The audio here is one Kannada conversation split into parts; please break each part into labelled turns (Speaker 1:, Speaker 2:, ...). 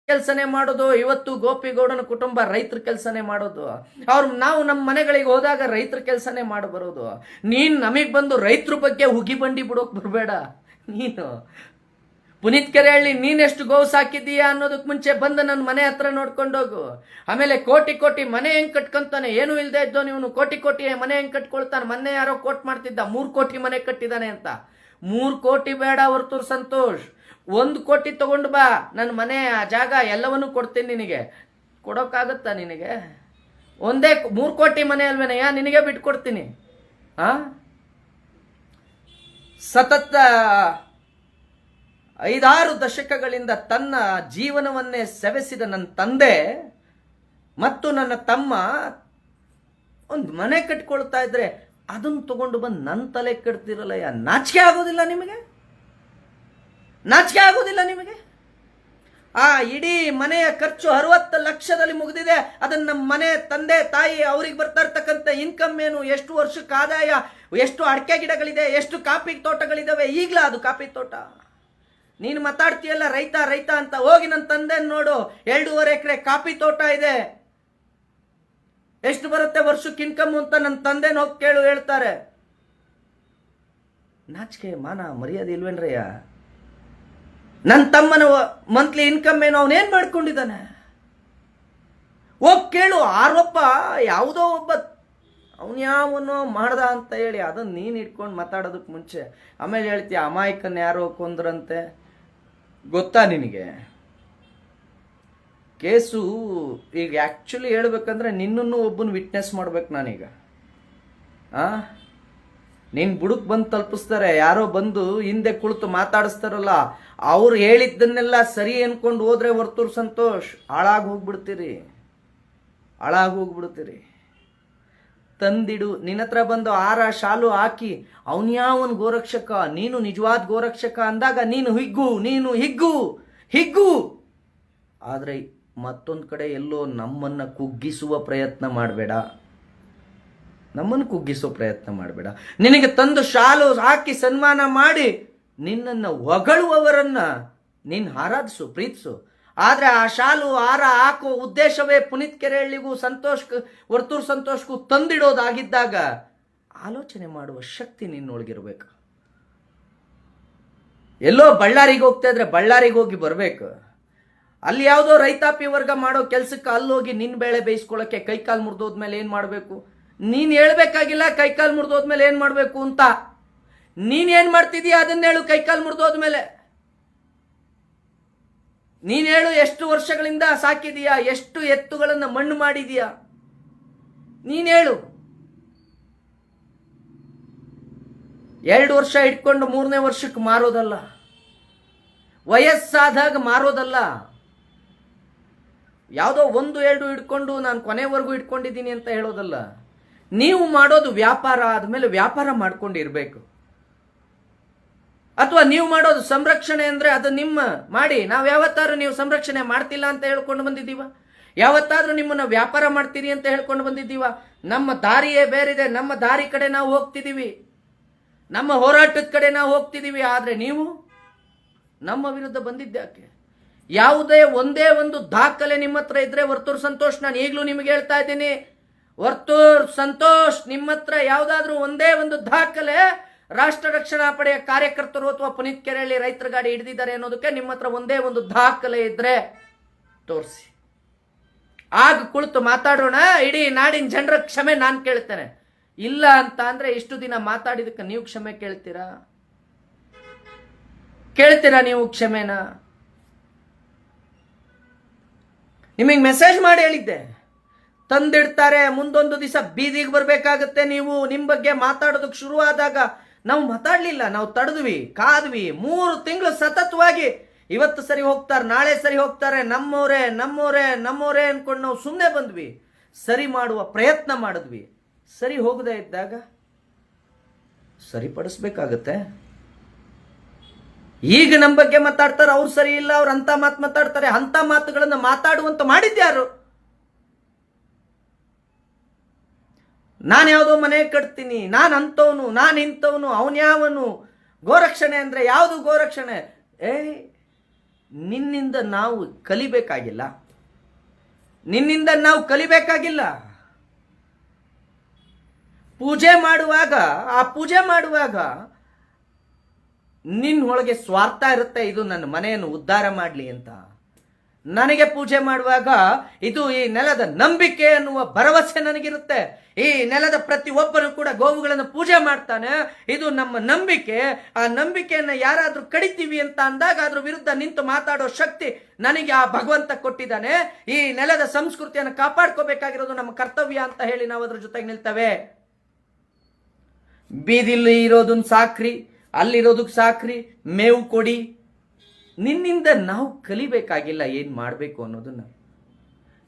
Speaker 1: ಕೆಲಸನೇ ಮಾಡೋದು. ಇವತ್ತು ಗೋಪಿಗೌಡನ ಕುಟುಂಬ ರೈತರ ಕೆಲಸನೇ ಮಾಡೋದು. ನಾವು ನಮ್ಮ ಮನೆಗಳಿಗೆ ಹೋದಾಗ ರೈತರ ಕೆಲಸನೇ ಮಾಡಿ ಬರೋದು. ನೀನ್ ನಮಗ್ ಬಂದು ರೈತರ ಬಗ್ಗೆ ಹುಗಿ ಬಂಡಿ ಬಿಡೋಕ್ ಬರಬೇಡ. ನೀನು ಪುನೀತ್ ಕೆರೆಹಳ್ಳಿ ನೀನೆಷ್ಟು ಗೋವು ಸಾಕಿದೀಯಾ ಅನ್ನೋದಕ್ಕೆ ಮುಂಚೆ ಬಂದು ನನ್ನ ಮನೆ ಹತ್ರ ನೋಡ್ಕೊಂಡೋಗು. ಆಮೇಲೆ ಕೋಟಿ ಕೋಟಿ ಮನೆ ಹೆಂಗ್ ಕಟ್ಕೊಂತಾನೆ, ಏನು ಇಲ್ದೇ ಇದ್ದೋ ನೀವು ಕೋಟಿ ಕೋಟಿ ಮನೆ ಹೆಂಗ್ ಕಟ್ಕೊಳ್ತಾನೆ. ಮೊನ್ನೆ ಯಾರೋ ಕೋಟ್ ಮಾಡ್ತಿದ್ದ 3 ಕೋಟಿ ಮನೆ ಕಟ್ಟಿದಾನೆ ಅಂತ. 3 ಕೋಟಿ ಬೇಡ ವರ್ತೂರ್ ಸಂತೋಷ್, 1 ಕೋಟಿ ತಗೊಂಡು ಬಾ, ನನ್ನ ಮನೆ ಜಾಗ ಎಲ್ಲವನ್ನೂ ಕೊಡ್ತೀನಿ ನಿನಗೆ. ಕೊಡೋಕ್ಕಾಗತ್ತಾ ನಿನಗೆ? ಒಂದೇ 3 ಕೋಟಿ ಮನೆ ಅಲ್ವೇನಯ್ಯ, ನಿನಗೆ ಬಿಟ್ಕೊಡ್ತೀನಿ. ಸತತ 5-6 ದಶಕಗಳಿಂದ ತನ್ನ ಜೀವನವನ್ನೇ ಸೆವೆಸಿದ ನನ್ನ ತಂದೆ ಮತ್ತು ನನ್ನ ತಮ್ಮ ಒಂದು ಮನೆ ಕಟ್ಕೊಳ್ತಾ ಇದ್ರೆ ಅದನ್ನು ತಗೊಂಡು ಬಂದು ನನ್ನ ತಲೆ ಕಟ್ತಿರಲ್ಲ. ನಾಚಿಕೆ ಆಗೋದಿಲ್ಲ ನಿಮಗೆ? ನಾಚಿಕೆ ಆಗೋದಿಲ್ಲ ನಿಮಗೆ? ಇಡೀ ಮನೆಯ ಖರ್ಚು 60 ಲಕ್ಷದಲ್ಲಿ ಮುಗಿದಿದೆ. ಅದನ್ನ ನಮ್ಮ ಮನೆ ತಂದೆ ತಾಯಿ ಅವ್ರಿಗೆ ಬರ್ತಾ ಇರ್ತಕ್ಕಂಥ ಇನ್ಕಮ್ ಏನು, ಎಷ್ಟು ವರ್ಷಕ್ಕೆ ಆದಾಯ, ಎಷ್ಟು ಅಡಿಕೆ ಗಿಡಗಳಿದೆ, ಎಷ್ಟು ಕಾಫಿ ತೋಟಗಳಿದಾವೆ. ಈಗಲೂ ಅದು ಕಾಫಿ ತೋಟ. ನೀನು ಮಾತಾಡ್ತೀಯಲ್ಲ ರೈತ ರೈತ ಅಂತ. ಹೋಗಿ ನನ್ನ ತಂದೆ ನೋಡು, 2.5 ಎಕರೆ ಕಾಫಿ ತೋಟ ಇದೆ. ಎಷ್ಟು ಬರುತ್ತೆ ವರ್ಷಕ್ಕೆ ಇನ್ಕಮ್ ಅಂತ ನನ್ನ ತಂದೆನ ಹೋಗಿ ಕೇಳು, ಹೇಳ್ತಾರೆ. ನಾಚಿಕೆ ಮಾನ ಮರ್ಯಾದೆ ಇಲ್ವೇನ್ರಯ್ಯ? ನನ್ನ ತಮ್ಮನ ಮಂತ್ಲಿ ಇನ್ಕಮ್ ಏನು, ಅವನೇನ್ ಮಾಡ್ಕೊಂಡಿದ್ದಾನೆ? ಹೋಗಿ ಕೇಳು. ಆರೋಪ ಯಾವುದೋ ಒಬ್ಬ ಅವನ್ಯಾವನೋ ಮಾಡ್ದ ಅಂತ ಹೇಳಿ ಅದನ್ನ ನೀನು ಇಟ್ಕೊಂಡು ಮಾತಾಡೋದಕ್ಕೆ ಮುಂಚೆ ಆಮೇಲೆ ಹೇಳ್ತೀಯ ಅಮಾಯಕನ ಯಾರೋ ಕೊಂದ್ರಂತೆ. ಗೊತ್ತಾ ನಿನಗೆ ಕೇಸು? ಈಗ ಆ್ಯಕ್ಚುಲಿ ಹೇಳ್ಬೇಕಂದ್ರೆ ನಿನ್ನನ್ನು ಒಬ್ಬನ ವಿಟ್ನೆಸ್ ಮಾಡ್ಬೇಕು ನಾನೀಗ. ನೀನು ಬುಡಕ್ ಬಂದು ತಲುಪಿಸ್ತಾರೆ, ಯಾರೋ ಬಂದು ಹಿಂದೆ ಕುಳಿತು ಮಾತಾಡಿಸ್ತಾರಲ್ಲ, ಅವ್ರು ಹೇಳಿದ್ದನ್ನೆಲ್ಲ ಸರಿ ಅನ್ಕೊಂಡು ಹೋದ್ರೆ ವರ್ತೂರ್ ಸಂತೋಷ್ ಹಾಳಾಗಿ ಹೋಗ್ಬಿಡ್ತೀರಿ. ತಂದಿಡು. ನಿನ್ನ ಹತ್ರ ಬಂದು ಹಾರ ಶಾಲು ಹಾಕಿ ಅವನ್ಯಾವನ್ ಗೋರಕ್ಷಕ, ನೀನು ನಿಜವಾದ ಗೋರಕ್ಷಕ ಅಂದಾಗ ನೀನು ಹಿಗ್ಗು. ಆದರೆ ಮತ್ತೊಂದು ಕಡೆ ಎಲ್ಲೋ ನಮ್ಮನ್ನು ಕುಗ್ಗಿಸುವ ಪ್ರಯತ್ನ ಮಾಡಬೇಡ. ನಿನಗೆ ತಂದು ಶಾಲು ಹಾಕಿ ಸನ್ಮಾನ ಮಾಡಿ ನಿನ್ನನ್ನು ಹೊಗಳುವವರನ್ನ ನೀನು ಆರಾಧಿಸು, ಪ್ರೀತಿಸು. ಆದ್ರೆ ಆ ಶಾಲು ಹಾರ ಹಾಕೋ ಉದ್ದೇಶವೇ ಪುನೀತ್ ಕೆರೆಹಳ್ಳಿಗೂ ವರ್ತೂರ್ ಸಂತೋಷ್ಗೂ ತಂದಿಡೋದಾಗಿದ್ದಾಗ ಆಲೋಚನೆ ಮಾಡುವ ಶಕ್ತಿ ನಿನ್ನೊಳಗಿರ್ಬೇಕು. ಎಲ್ಲೋ ಬಳ್ಳಾರಿಗೆ ಹೋಗ್ತಾ ಇದ್ರೆ ಬಳ್ಳಾರಿಗೆ ಹೋಗಿ ಬರ್ಬೇಕು. ಅಲ್ಲಿ ಯಾವುದೋ ರೈತಾಪಿ ವರ್ಗ ಮಾಡೋ ಕೆಲ್ಸಕ್ಕೆ ಅಲ್ಲೋಗಿ ನಿನ್ನ ಬೇಳೆ ಬೇಯಿಸ್ಕೊಳ್ಳೋಕೆ ಕೈಕಾಲು ಮುರಿದೋದ್ಮೇಲೆ ಏನ್ ಮಾಡಬೇಕು? ನೀನ್ ಹೇಳ್ಬೇಕಾಗಿಲ್ಲ ಕೈಕಾಲು ಮುರಿದೋದ್ಮೇಲೆ ಏನ್ ಮಾಡಬೇಕು ಅಂತ. ನೀನೇನ್ ಮಾಡ್ತಿದೀಯ ಅದನ್ನ ಹೇಳು. ಕೈಕಾಲು ಮುರಿದೋದ್ಮೇಲೆ ನೀನ್ ಹೇಳು, ಎಷ್ಟು ವರ್ಷಗಳಿಂದ ಸಾಕಿದೀಯಾ, ಎಷ್ಟು ಎತ್ತುಗಳನ್ನು ಮಣ್ಣು ಮಾಡಿದೀಯಾ, ನೀನ್ ಹೇಳು. 2 ವರ್ಷ ಇಟ್ಕೊಂಡು 3ನೇ ವರ್ಷಕ್ಕೆ ಮಾರೋದಲ್ಲ, ವಯಸ್ಸಾದಾಗ ಮಾರೋದಲ್ಲ. ಯಾವುದೋ 1-2 ಇಟ್ಕೊಂಡು ನಾನು ಕೊನೆವರೆಗೂ ಇಟ್ಕೊಂಡಿದ್ದೀನಿ ಅಂತ ಹೇಳೋದಲ್ಲ. ನೀವು ಮಾಡೋದು ವ್ಯಾಪಾರ ಆದ್ಮೇಲೆ ವ್ಯಾಪಾರ ಮಾಡ್ಕೊಂಡಿರ್ಬೇಕು. ಅಥವಾ ನೀವು ಮಾಡೋದು ಸಂರಕ್ಷಣೆ ಅಂದ್ರೆ ಅದು ನಿಮ್ಮ ಮಾಡಿ. ನಾವು ಯಾವತ್ತಾದ್ರೂ ನೀವು ಸಂರಕ್ಷಣೆ ಮಾಡ್ತಿಲ್ಲ ಅಂತ ಹೇಳ್ಕೊಂಡು ಬಂದಿದ್ದೀವ? ಯಾವತ್ತಾದ್ರೂ ನಿಮ್ಮನ್ನ ವ್ಯಾಪಾರ ಮಾಡ್ತೀರಿ ಅಂತ ಹೇಳ್ಕೊಂಡು ಬಂದಿದ್ದೀವ? ನಮ್ಮ ದಾರಿಯೇ ಬೇರಿದೆ. ನಮ್ಮ ದಾರಿ ಕಡೆ ನಾವು ಹೋಗ್ತಿದ್ದೀವಿ, ನಮ್ಮ ಹೋರಾಟದ ಕಡೆ ನಾವು ಹೋಗ್ತಿದ್ದೀವಿ. ಆದ್ರೆ ನೀವು ನಮ್ಮ ವಿರುದ್ಧ ಬಂದಿದ್ದಾಕೆ? ಯಾವುದೇ ಒಂದೇ ಒಂದು ದಾಖಲೆ ನಿಮ್ಮ ಹತ್ರ ಇದ್ರೆ ವರ್ತೂರ್ ಸಂತೋಷ್, ನಾನು ಈಗಲೂ ನಿಮಗೆ ಹೇಳ್ತಾ ಇದ್ದೀನಿ, ವರ್ತೂರ್ ಸಂತೋಷ್, ನಿಮ್ಮ ಹತ್ರ ಯಾವುದಾದ್ರೂ ಒಂದೇ ಒಂದು ದಾಖಲೆ ರಾಷ್ಟ್ರ ರಕ್ಷಣಾ ಪಡೆಯ ಕಾರ್ಯಕರ್ತರು ಅಥವಾ ಪುನೀತ್ ಕೆರೆಹಳ್ಳಿ ರೈತರ ಗಾಡಿ ಹಿಡಿದಿದ್ದಾರೆ ಅನ್ನೋದಕ್ಕೆ ನಿಮ್ಮ ಹತ್ರ ಒಂದೇ ಒಂದು ದಾಖಲೆ ಇದ್ರೆ ತೋರಿಸಿ. ಆಗ ಕುಳಿತು ಮಾತಾಡೋಣ. ಇಡೀ ನಾಡಿನ ಜನರ ಕ್ಷಮೆ ನಾನು ಕೇಳ್ತೇನೆ. ಇಲ್ಲ ಅಂತ ಅಂದ್ರೆ ಇಷ್ಟು ದಿನ ಮಾತಾಡಿದಕ್ಕೆ ನೀವು ಕ್ಷಮೆ ಕೇಳ್ತೀರಾ ನೀವು ಕ್ಷಮೆನ? ನಿಮಗೆ ಮೆಸೇಜ್ ಮಾಡಿ ಹೇಳಿದ್ದೆ, ತಂದಿಡ್ತಾರೆ, ಮುಂದೊಂದು ದಿವಸ ಬೀದಿಗೆ ಬರ್ಬೇಕಾಗತ್ತೆ. ನೀವು ನಿಮ್ಮ ಬಗ್ಗೆ ಮಾತಾಡೋದಕ್ಕೆ ಶುರುವಾದಾಗ ನಾವು ಮಾತಾಡ್ಲಿಲ್ಲ, ನಾವು ತಡೆದ್ವಿ, ಕಾದ್ವಿ. 3 ತಿಂಗಳು ಸತತವಾಗಿ ಇವತ್ತು ಸರಿ ಹೋಗ್ತಾರೆ, ನಾಳೆ ಸರಿ ಹೋಗ್ತಾರೆ, ನಮ್ಮೋರೇ ಅನ್ಕೊಂಡು ನಾವು ಸುಮ್ಮನೆ ಬಂದ್ವಿ. ಸರಿ ಮಾಡುವ ಪ್ರಯತ್ನ ಮಾಡಿದ್ವಿ. ಸರಿ ಹೋಗದೆ ಇದ್ದಾಗ ಸರಿಪಡಿಸ್ಬೇಕಾಗತ್ತೆ. ಈಗ ನಮ್ಮ ಬಗ್ಗೆ ಮಾತಾಡ್ತಾರೆ, ಅವ್ರು ಸರಿ ಇಲ್ಲ, ಅವ್ರು ಅಂತ ಮಾತು ಮಾತಾಡ್ತಾರೆ. ಅಂತ ಮಾತುಗಳನ್ನು ಮಾತಾಡುವಂತ ಮಾಡಿದ್ಯಾರು? ನಾನು ಯಾವುದೋ ಮನೆ ಕಟ್ತೀನಿ, ನಾನು ಅಂತವನು, ನಾನು ಇಂಥವನು, ಅವನ್ಯಾವನು, ಗೋರಕ್ಷಣೆ ಅಂದ್ರೆ ಯಾವುದು ಗೋರಕ್ಷಣೆ? ನಿನ್ನಿಂದ ನಾವು ಕಲಿಬೇಕಾಗಿಲ್ಲ. ನಿನ್ನಿಂದ ನಾವು ಕಲಿಬೇಕಾಗಿಲ್ಲ. ಪೂಜೆ ಮಾಡುವಾಗ ನಿನ್ನೊಳಗೆ ಸ್ವಾರ್ಥ ಇರುತ್ತೆ, ಇದು ನನ್ನ ಮನೆಯನ್ನು ಉದ್ಧಾರ ಮಾಡಲಿ ಅಂತ. ನನಗೆ ಪೂಜೆ ಮಾಡುವಾಗ ಇದು ಈ ನೆಲದ ನಂಬಿಕೆ ಅನ್ನುವ ಭರವಸೆ ನನಗಿರುತ್ತೆ. ಈ ನೆಲದ ಪ್ರತಿಯೊಬ್ಬರು ಕೂಡ ಗೋವುಗಳನ್ನು ಪೂಜೆ ಮಾಡ್ತಾನೆ, ಇದು ನಮ್ಮ ನಂಬಿಕೆ. ಆ ನಂಬಿಕೆಯನ್ನು ಯಾರಾದ್ರೂ ಕಡಿತೀವಿ ಅಂತ ಅಂದಾಗ ಅದ್ರ ವಿರುದ್ಧ ನಿಂತು ಮಾತಾಡೋ ಶಕ್ತಿ ನನಗೆ ಆ ಭಗವಂತ ಕೊಟ್ಟಿದ್ದಾನೆ. ಈ ನೆಲದ ಸಂಸ್ಕೃತಿಯನ್ನು ಕಾಪಾಡ್ಕೋಬೇಕಾಗಿರೋದು ನಮ್ಮ ಕರ್ತವ್ಯ ಅಂತ ಹೇಳಿ ನಾವು ಅದ್ರ ಜೊತೆಗೆ ನಿಲ್ತೇವೆ. ಬೀದಿಲಿ ಇರೋದನ್ನ ಸಾಕ್ರಿ, ಅಲ್ಲಿರೋದಕ್ಕೆ ಸಾಕ್ರಿ, ಮೇವು ಕೊಡಿ. ನಿನ್ನಿಂದ ನಾವು ಕಲಿಬೇಕಾಗಿಲ್ಲ ಏನ್ ಮಾಡಬೇಕು ಅನ್ನೋದನ್ನ.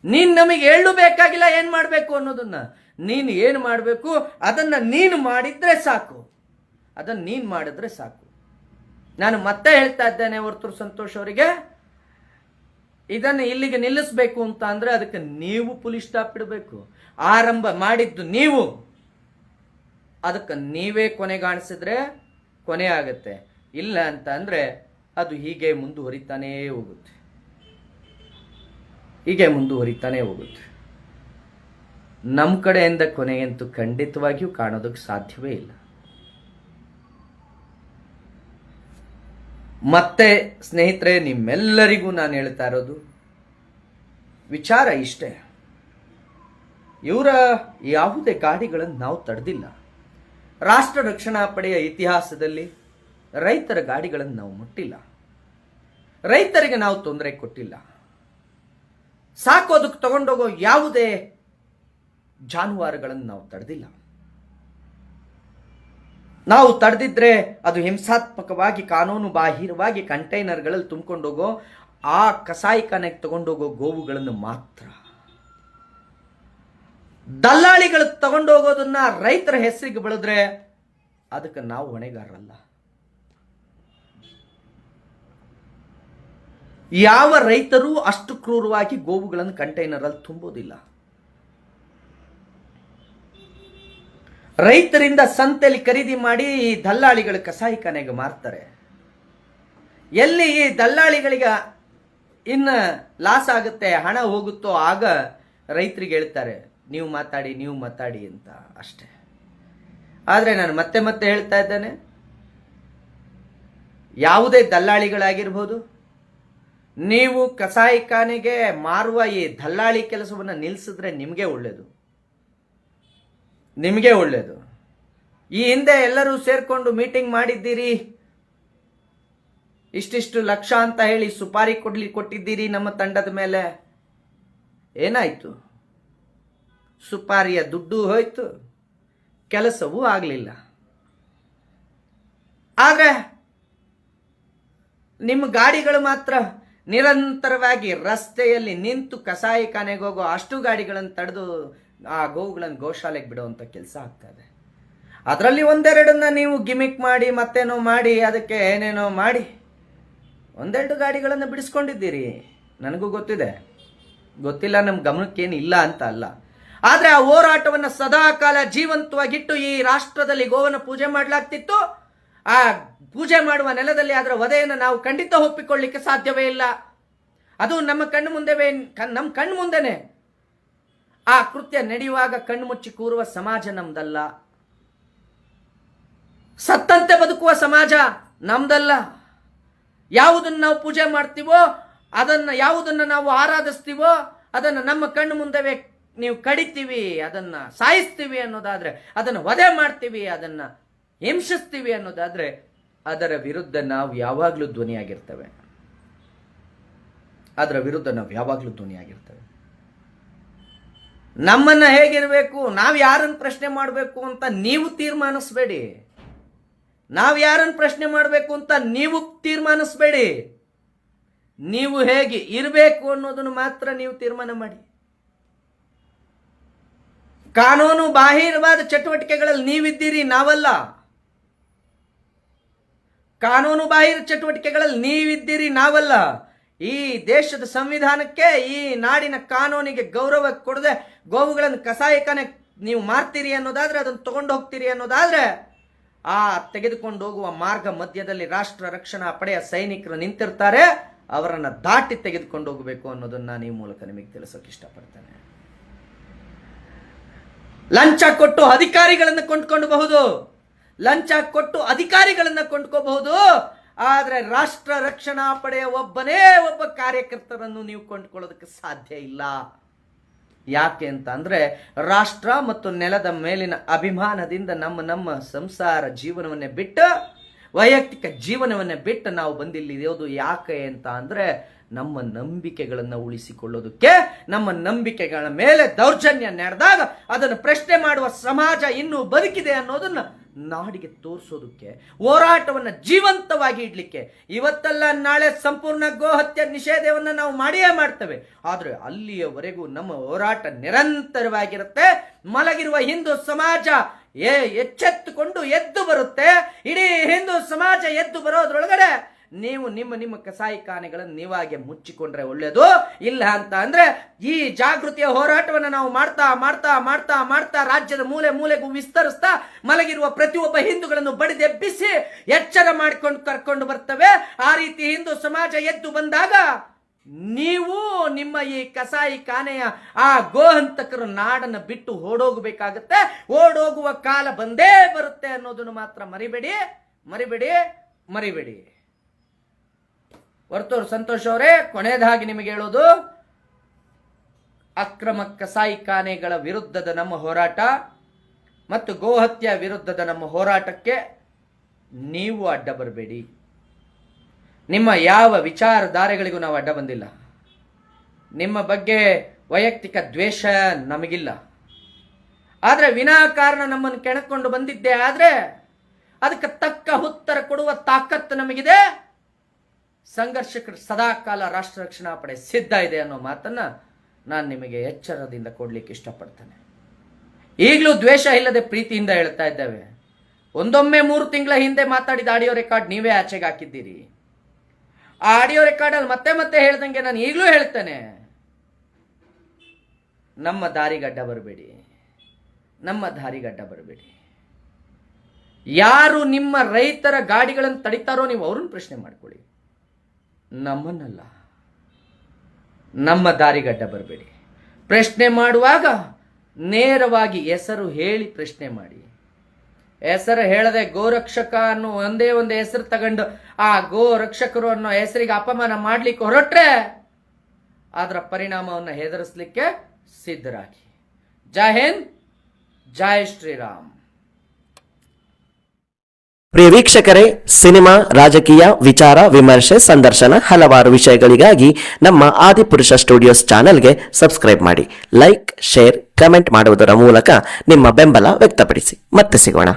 Speaker 1: ನೀನ್ ನಮಗೆ ಹೇಳಬೇಕಾಗಿಲ್ಲ ಏನ್ ಮಾಡಬೇಕು ಅನ್ನೋದನ್ನ. ನೀನು ಏನು ಮಾಡಬೇಕು ಅದನ್ನ ನೀನು ಮಾಡಿದ್ರೆ ಸಾಕು. ಅದನ್ನ ನೀನ್ ಮಾಡಿದ್ರೆ ಸಾಕು. ನಾನು ಮತ್ತೆ ಹೇಳ್ತಾ ಇದ್ದೇನೆ ವರ್ತೂರು ಸಂತೋಷ್ ಅವರಿಗೆ, ಇದನ್ನು ಇಲ್ಲಿಗೆ ನಿಲ್ಲಿಸಬೇಕು ಅಂತ ಅಂದ್ರೆ ಅದಕ್ಕೆ ನೀವು ಪುಲಿಸ್ ಸ್ಟಾಪ್ ಇಡಬೇಕು. ಆರಂಭ ಮಾಡಿದ್ದು ನೀವು, ಅದಕ್ಕೆ ನೀವೇ ಕೊನೆಗಾಣಿಸಿದ್ರೆ ಕೊನೆ ಆಗತ್ತೆ. ಇಲ್ಲ ಅಂತ ಅಂದ್ರೆ ಅದು ಹೀಗೆ ಮುಂದುವರಿತಾನೇ ಹೋಗುತ್ತೆ. ನಮ್ಮ ಕಡೆಯಿಂದ ಕೊನೆಗಂತೂ ಖಂಡಿತವಾಗಿಯೂ ಕಾಣೋದಕ್ಕೆ ಸಾಧ್ಯವೇ ಇಲ್ಲ. ಮತ್ತೆ ಸ್ನೇಹಿತರೆ, ನಿಮ್ಮೆಲ್ಲರಿಗೂ ನಾನು ಹೇಳ್ತಾ ಇರೋದು ವಿಚಾರ ಇಷ್ಟೇ. ಇವರ ಯಾವುದೇ ಗಾಡಿಗಳನ್ನು ನಾವು ತಡೆದಿಲ್ಲ. ರಾಷ್ಟ್ರ ರಕ್ಷಣಾ ಪಡೆಯ ಇತಿಹಾಸದಲ್ಲಿ ರೈತರ ಗಾಡಿಗಳನ್ನು ನಾವು ಮುಟ್ಟಿಲ್ಲ. ರೈತರಿಗೆ ನಾವು ತೊಂದರೆ ಕೊಟ್ಟಿಲ್ಲ. ಸಾಕೋದಕ್ಕೆ ತಗೊಂಡೋಗೋ ಯಾವುದೇ ಜಾನುವಾರುಗಳನ್ನು ನಾವು ತಡೆದಿಲ್ಲ. ನಾವು ತಡೆದಿದ್ರೆ ಅದು ಹಿಂಸಾತ್ಮಕವಾಗಿ ಕಾನೂನು ಬಾಹಿರವಾಗಿ ಕಂಟೈನರ್ಗಳಲ್ಲಿ ತುಂಬಿಕೊಂಡೋಗೋ ಆ ಕಸಾಯಿಖಾನೆಗೆ ತಗೊಂಡೋಗೋ ಗೋವುಗಳನ್ನು ಮಾತ್ರ. ದಲ್ಲಾಳಿಗಳು ತಗೊಂಡೋಗೋದನ್ನ ರೈತರ ಹೆಸರಿಗೆ ಬೆಳೆದ್ರೆ ಅದಕ್ಕೆ ನಾವು ಹೊಣೆಗಾರರಲ್ಲ. ಯಾವ ರೈತರು ಅಷ್ಟು ಕ್ರೂರವಾಗಿ ಗೋವುಗಳನ್ನು ಕಂಟೈನರ್ ಅಲ್ಲಿ ತುಂಬೋದಿಲ್ಲ. ರೈತರಿಂದ ಸಂತೆಯಲ್ಲಿ ಖರೀದಿ ಮಾಡಿ ಈ ದಲ್ಲಾಳಿಗಳ ಕಸಾಯಿಖಾನೆಗೆ ಮಾರ್ತಾರೆ. ಎಲ್ಲಿ ಈ ದಲ್ಲಾಳಿಗಳಿಗೆ ಇನ್ನು ಲಾಸ್ ಆಗುತ್ತೆ, ಹಣ ಹೋಗುತ್ತೋ ಆಗ ರೈತರಿಗೆ ಹೇಳ್ತಾರೆ ನೀವು ಮಾತಾಡಿ ಅಂತ ಅಷ್ಟೇ. ಆದರೆ ನಾನು ಮತ್ತೆ ಮತ್ತೆ ಹೇಳ್ತಾ ಇದ್ದೇನೆ, ಯಾವುದೇ ದಲ್ಲಾಳಿಗಳಾಗಿರ್ಬೋದು, ನೀವು ಕಸಾಯಿಖಾನೆಗೆ ಮಾರುವ ಈ ದಲ್ಲಾಳಿ ಕೆಲಸವನ್ನು ನಿಲ್ಲಿಸಿದ್ರೆ ನಿಮಗೆ ಒಳ್ಳೇದು. ಈ ಹಿಂದೆ ಎಲ್ಲರೂ ಸೇರ್ಕೊಂಡು ಮೀಟಿಂಗ್ ಮಾಡಿದ್ದೀರಿ, ಇಷ್ಟಿಷ್ಟು ಲಕ್ಷ ಅಂತ ಹೇಳಿ ಸುಪಾರಿ ಕೊಟ್ಟಿದ್ದೀರಿ ನಮ್ಮ ತಂಡದ ಮೇಲೆ. ಏನಾಯ್ತು? ಸುಪಾರಿಯ ದುಡ್ಡು ಹೋಯ್ತು, ಕೆಲಸವೂ ಆಗಲಿಲ್ಲ. ಆಗ ನಿಮ್ಮ ಗಾಡಿಗಳು ಮಾತ್ರ ನಿರಂತರವಾಗಿ ರಸ್ತೆಯಲ್ಲಿ ನಿಂತು ಕಸಾಯಿಖಾನೆಗೆ ಹೋಗೋ ಅಷ್ಟು ಗಾಡಿಗಳನ್ನು ತಡೆದು ಆ ಗೋವುಗಳನ್ನು ಗೋಶಾಲೆಗೆ ಬಿಡುವಂಥ ಕೆಲಸ ಆಗ್ತಾ ಇದೆ. ಅದರಲ್ಲಿ ಒಂದೆರಡನ್ನ ನೀವು ಗಿಮಿಕ್ ಮಾಡಿ ಮತ್ತೇನೋ ಮಾಡಿ ಅದಕ್ಕೆ ಏನೇನೋ ಮಾಡಿ ಒಂದೆರಡು ಗಾಡಿಗಳನ್ನು ಬಿಡಿಸ್ಕೊಂಡಿದ್ದೀರಿ. ನನಗೂ ಗೊತ್ತಿಲ್ಲ, ನಮ್ಮ ಗಮನಕ್ಕೇನು ಇಲ್ಲ ಅಂತ ಅಲ್ಲ. ಆದರೆ ಆ ಹೋರಾಟವನ್ನು ಸದಾ ಕಾಲ ಜೀವಂತವಾಗಿಟ್ಟು ಈ ರಾಷ್ಟ್ರದಲ್ಲಿ ಗೋವನ್ನು ಪೂಜೆ ಮಾಡಲಾಗ್ತಿತ್ತು. ಆ ಪೂಜೆ ಮಾಡುವ ನೆಲದಲ್ಲಿ ಅದರ ವಧೆಯನ್ನು ನಾವು ಖಂಡಿತ ಒಪ್ಪಿಕೊಳ್ಳಿಕ್ಕೆ ಸಾಧ್ಯವೇ ಇಲ್ಲ. ಅದು ನಮ್ಮ ಕಣ್ಣು ಮುಂದೆನೆ ಆ ಕೃತ್ಯ ನಡೆಯುವಾಗ ಕಣ್ಣು ಮುಚ್ಚಿ ಕೂರುವ ಸಮಾಜ ನಮ್ದಲ್ಲ. ಸತ್ತಂತೆ ಬದುಕುವ ಸಮಾಜ ನಮ್ದಲ್ಲ. ಯಾವುದನ್ನು ನಾವು ಪೂಜೆ ಮಾಡ್ತೀವೋ, ಯಾವುದನ್ನು ನಾವು ಆರಾಧಿಸ್ತೀವೋ ಅದನ್ನು ನಮ್ಮ ಕಣ್ಣು ಮುಂದೆ ನೀವು ಕಡಿತೀವಿ, ಅದನ್ನ ಸಾಯಿಸ್ತೀವಿ ಅನ್ನೋದಾದ್ರೆ, ಅದನ್ನು ವಧೆ ಮಾಡ್ತೀವಿ, ಅದನ್ನ ಹಿಂಸಿಸ್ತೀವಿ ಅನ್ನೋದಾದ್ರೆ ಅದರ ವಿರುದ್ಧ ನಾವು ಯಾವಾಗಲೂ ಧ್ವನಿಯಾಗಿರ್ತೇವೆ. ನಮ್ಮನ್ನ ಹೇಗಿರಬೇಕು, ನಾವು ಯಾರನ್ನು ಪ್ರಶ್ನೆ ಮಾಡಬೇಕು ಅಂತ ನೀವು ತೀರ್ಮಾನಿಸಬೇಡಿ. ನೀವು ಹೇಗೆ ಇರಬೇಕು ಅನ್ನೋದನ್ನು ಮಾತ್ರ ನೀವು ತೀರ್ಮಾನ ಮಾಡಿ. ಕಾನೂನು ಬಾಹಿರವಾದ ಚಟುವಟಿಕೆಗಳಲ್ಲಿ ನೀವಿದ್ದೀರಿ, ನಾವಲ್ಲ. ಈ ದೇಶದ ಸಂವಿಧಾನಕ್ಕೆ, ಈ ನಾಡಿನ ಕಾನೂನಿಗೆ ಗೌರವ ಕೊಡದೆ ಗೋವುಗಳನ್ನು ಕಸಾಯಿಖಾನೆ ನೀವು ಮಾರ್ತೀರಿ ಅನ್ನೋದಾದ್ರೆ, ಅದನ್ನು ತಗೊಂಡು ಹೋಗ್ತೀರಿ ಅನ್ನೋದಾದ್ರೆ, ಆ ತೆಗೆದುಕೊಂಡು ಹೋಗುವ ಮಾರ್ಗ ಮಧ್ಯದಲ್ಲಿ ರಾಷ್ಟ್ರ ರಕ್ಷಣಾ ಪಡೆಯ ಸೈನಿಕರು ನಿಂತಿರ್ತಾರೆ. ಅವರನ್ನು ದಾಟಿ ತೆಗೆದುಕೊಂಡು ಹೋಗಬೇಕು ಅನ್ನೋದನ್ನು ನಾನು ಈ ಮೂಲಕ ನಿಮಗೆ ತಿಳಿಸೋಕೆ ಇಷ್ಟಪಡ್ತೇನೆ. ಲಂಚ ಕೊಟ್ಟು ಅಧಿಕಾರಿಗಳನ್ನು ಕೊಂಡ್ಕೊಳ್ಬಹುದು, ಲಂಚ ಕೊಟ್ಟು ಅಧಿಕಾರಿಗಳನ್ನು ಕೊಂಡ್ಕೋಬಹುದು, ಆದರೆ ರಾಷ್ಟ್ರ ರಕ್ಷಣಾ ಪಡೆಯ ಒಬ್ಬನೇ ಒಬ್ಬ ಕಾರ್ಯಕರ್ತರನ್ನು ನೀವು ಕೊಂಡ್ಕೊಳ್ಳೋದಕ್ಕೆ ಸಾಧ್ಯ ಇಲ್ಲ. ಯಾಕೆ ಅಂತ ಅಂದ್ರೆ ರಾಷ್ಟ್ರ ಮತ್ತು ನೆಲದ ಮೇಲಿನ ಅಭಿಮಾನದಿಂದ ನಮ್ಮ ಸಂಸಾರ ಜೀವನವನ್ನೇ ಬಿಟ್ಟು, ವೈಯಕ್ತಿಕ ಜೀವನವನ್ನೇ ಬಿಟ್ಟು ನಾವು ಬಂದಿಲ್ಲಿರೋದು ಯಾಕೆ ಅಂತ ಅಂದ್ರೆ ನಮ್ಮ ನಂಬಿಕೆಗಳನ್ನು ಉಳಿಸಿಕೊಳ್ಳೋದಕ್ಕೆ. ನಮ್ಮ ನಂಬಿಕೆಗಳ ಮೇಲೆ ದೌರ್ಜನ್ಯ ನಡೆದಾಗ ಅದನ್ನು ಪ್ರಶ್ನೆ ಮಾಡುವ ಸಮಾಜ ಇನ್ನೂ ಬದುಕಿದೆ ಅನ್ನೋದನ್ನ ನಾಡಿಗೆ ತೋರಿಸೋದಕ್ಕೆ, ಹೋರಾಟವನ್ನು ಜೀವಂತವಾಗಿ ಇಡ್ಲಿಕ್ಕೆ. ಇವತ್ತಲ್ಲ ನಾಳೆ ಸಂಪೂರ್ಣ ಗೋಹತ್ಯೆ ನಿಷೇಧವನ್ನು ನಾವು ಮಾಡಿಯೇ ಮಾಡ್ತೇವೆ, ಆದರೆ ಅಲ್ಲಿಯವರೆಗೂ ನಮ್ಮ ಹೋರಾಟ ನಿರಂತರವಾಗಿರುತ್ತೆ. ಮಲಗಿರುವ ಹಿಂದೂ ಸಮಾಜ ಎಚ್ಚೆತ್ತುಕೊಂಡು ಎದ್ದು ಬರುತ್ತೆ. ಇಡೀ ಹಿಂದೂ ಸಮಾಜ ಎದ್ದು ಬರೋದ್ರೊಳಗಡೆ ನೀವು ನಿಮ್ಮ ಕಸಾಯಿಖಾನೆಗಳನ್ನು ನೀವಾಗೆ ಮುಚ್ಚಿಕೊಂಡ್ರೆ ಒಳ್ಳೆಯದು. ಇಲ್ಲ ಅಂತ ಅಂದ್ರೆ ಈ ಜಾಗೃತಿಯ ಹೋರಾಟವನ್ನು ನಾವು ಮಾಡ್ತಾ ಮಾಡ್ತಾ ಮಾಡ್ತಾ ಮಾಡ್ತಾ ರಾಜ್ಯದ ಮೂಲೆ ಮೂಲೆಗೂ ವಿಸ್ತರಿಸ್ತಾ ಮಲಗಿರುವ ಪ್ರತಿಯೊಬ್ಬ ಹಿಂದೂಗಳನ್ನು ಬಡಿದೆಬ್ಬಿಸಿ ಎಚ್ಚರ ಮಾಡಿಕೊಂಡು ಕರ್ಕೊಂಡು ಬರ್ತವೆ. ಆ ರೀತಿ ಹಿಂದೂ ಸಮಾಜ ಎದ್ದು ಬಂದಾಗ ನೀವು ನಿಮ್ಮ ಈ ಕಸಾಯಿಖಾನೆಯ ಆ ಗೋಹಂತಕರು ನಾಡನ್ನು ಬಿಟ್ಟು ಓಡೋಗಬೇಕಾಗತ್ತೆ. ಓಡೋಗುವ ಕಾಲ ಬಂದೇ ಬರುತ್ತೆ ಅನ್ನೋದನ್ನು ಮಾತ್ರ ಮರಿಬೇಡಿ, ಮರಿಬೇಡಿ, ಮರಿಬೇಡಿ. ವರ್ತೂರು ಸಂತೋಷ್ ಅವರೇ, ಕೊನೆಯದಾಗಿ ನಿಮಗೆ ಹೇಳೋದು, ಅಕ್ರಮ ಕಸಾಯಿಖಾನೆಗಳ ವಿರುದ್ಧದ ನಮ್ಮ ಹೋರಾಟ ಮತ್ತು ಗೋಹತ್ಯೆ ವಿರುದ್ಧದ ನಮ್ಮ ಹೋರಾಟಕ್ಕೆ ನೀವು ಅಡ್ಡ ಬರಬೇಡಿ. ನಿಮ್ಮ ಯಾವ ವಿಚಾರಧಾರೆಗಳಿಗೂ ನಾವು ಅಡ್ಡ ಬಂದಿಲ್ಲ. ನಿಮ್ಮ ಬಗ್ಗೆ ವೈಯಕ್ತಿಕ ದ್ವೇಷ ನಮಗಿಲ್ಲ. ಆದರೆ ವಿನಾಕಾರಣ ನಮ್ಮನ್ನು ಕೆಣಕೊಂಡು ಬಂದಿದ್ದೆ ಆದರೆ ಅದಕ್ಕೆ ತಕ್ಕ ಉತ್ತರ ಕೊಡುವ ತಾಕತ್ತು ನಮಗಿದೆ. ಸಂಘರ್ಷಕ್ಕೆ ಸದಾಕಾಲ ರಾಷ್ಟ್ರ ರಕ್ಷಣಾ ಪಡೆ ಸಿದ್ಧ ಇದೆ ಅನ್ನೋ ಮಾತನ್ನ ನಾನು ನಿಮಗೆ ಎಚ್ಚರದಿಂದ ಕೊಡ್ಲಿಕ್ಕೆ ಇಷ್ಟಪಡ್ತೇನೆ. ಈಗಲೂ ದ್ವೇಷ ಇಲ್ಲದೆ ಪ್ರೀತಿಯಿಂದ ಹೇಳ್ತಾ ಇದ್ದೇವೆ. ಒಂದೊಮ್ಮೆ 3 ತಿಂಗಳ ಹಿಂದೆ ಮಾತಾಡಿದ ಆಡಿಯೋ ರೆಕಾರ್ಡ್ ನೀವೇ ಆಚೆಗೆ ಹಾಕಿದ್ದೀರಿ. ಆ ಆಡಿಯೋ ರೆಕಾರ್ಡಲ್ಲಿ ಮತ್ತೆ ಮತ್ತೆ ಹೇಳ್ದಂಗೆ ನಾನು ಈಗಲೂ ಹೇಳ್ತೇನೆ, ನಮ್ಮ ದಾರಿಗಡ್ಡ ಬರಬೇಡಿ, ನಮ್ಮ ದಾರಿಗಡ್ಡ ಬರಬೇಡಿ. ಯಾರು ನಿಮ್ಮ ರೈತರ ಗಾಡಿಗಳನ್ನು ತಡಿತಾರೋ ನೀವು ಅವ್ರನ್ನ ಪ್ರಶ್ನೆ ಮಾಡ್ಕೊಳ್ಳಿ, ನಮ್ಮನ್ನಲ್ಲ. ನಮ್ಮ ದಾರಿಗಡ್ಡ ಬರಬೇಡಿ. ಪ್ರಶ್ನೆ ಮಾಡುವಾಗ ನೇರವಾಗಿ ಹೆಸರು ಹೇಳಿ ಪ್ರಶ್ನೆ ಮಾಡಿ. ಹೆಸರು ಹೇಳದೆ ಗೋರಕ್ಷಕ ಅನ್ನೋ ಒಂದೇ ಒಂದು ಹೆಸರು ತಗೊಂಡು ಆ ಗೋರಕ್ಷಕರು ಅನ್ನೋ ಹೆಸರಿಗೆ ಅಪಮಾನ ಮಾಡ್ಲಿಕ್ಕೆ ಹೊರಟ್ರೆ ಅದರ ಪರಿಣಾಮವನ್ನು ಹೆದರಿಸಲಿಕ್ಕೆ ಸಿದ್ಧರಾಗಿ. ಜೈ ಹಿಂದ್, ಜೈ ಶ್ರೀರಾಮ್.
Speaker 2: ಪ್ರಿಯ ವೀಕ್ಷಕರೇ, ಸಿನಿಮಾ, ರಾಜಕೀಯ, ವಿಚಾರ, ವಿಮರ್ಶೆ, ಸಂದರ್ಶನ ಹಲವಾರು ವಿಷಯಗಳಿಗಾಗಿ ನಮ್ಮ ಆದಿಪುರುಷ ಸ್ಟುಡಿಯೋಸ್ ಚಾನೆಲ್ಗೆ ಸಬ್ಸ್ಕ್ರೈಬ್ ಮಾಡಿ. ಲೈಕ್, ಶೇರ್, ಕಮೆಂಟ್ ಮಾಡುವುದರ ಮೂಲಕ ನಿಮ್ಮ ಬೆಂಬಲ ವ್ಯಕ್ತಪಡಿಸಿ. ಮತ್ತೆ ಸಿಗೋಣ.